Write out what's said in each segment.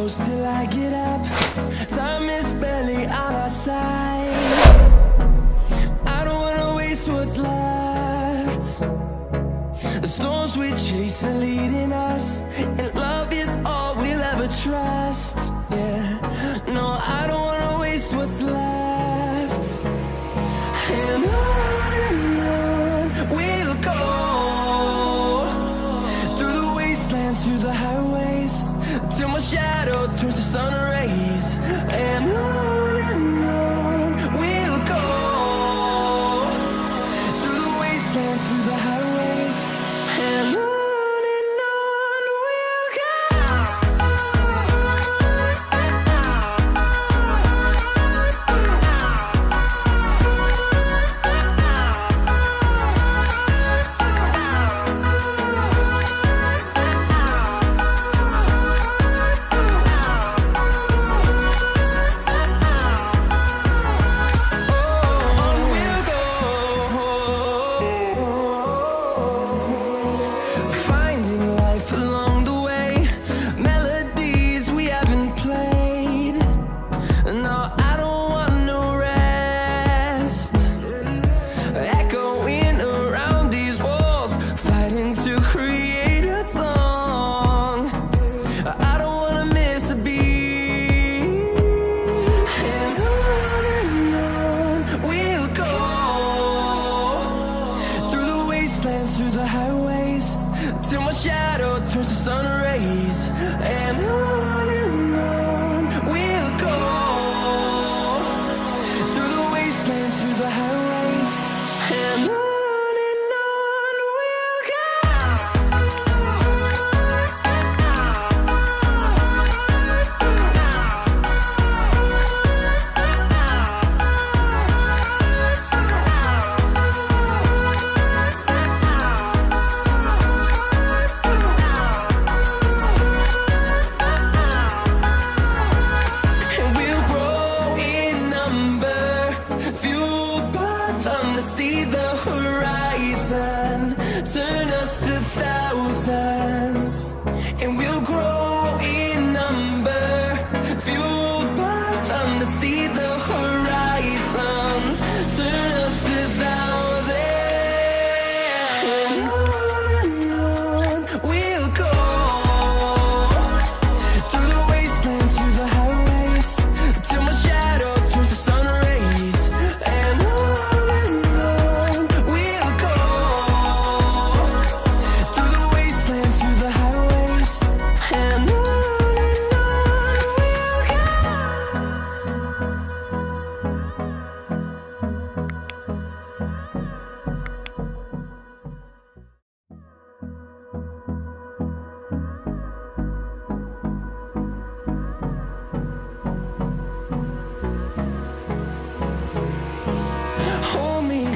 close till I get up. Time is barely on our side. I don't wanna waste what's left. The storms we chase are leading us, and love is all we'll ever trust. Yeah, no, I don't wanna waste what's left. And on we'll go, through the wastelands, through the highways, till my shadow turns to sun rays. And on we'll go, through the wastelands, through the highways, and on we'll go. Through the highways, till my shadow turns to sun rays. And on we'll go, through the wastelands, through the highways, and on we'll go. See the horizon turn us to thousands, and we'll grow in number, fueled by them. To see the horizon turn us to thousands, and on we'll go, through the wastelands, through the highways, till my shadow turns to sun rays. And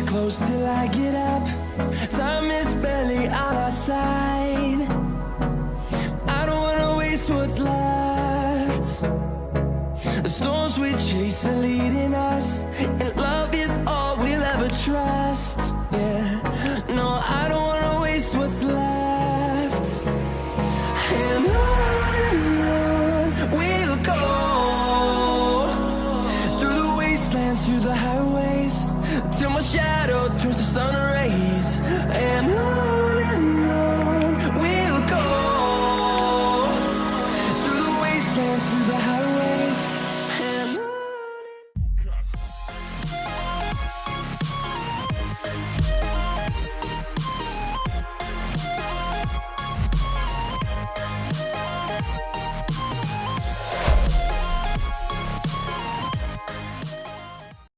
close till I get up. Time is barely on our side. I don't wanna waste what's left. The storms we chase are leading us, and love is all we'll ever trust. Yeah, no, I don't wanna waste what's left. And on we'll go, through the wastelands, through the highways, till my shadow turns to sun rays.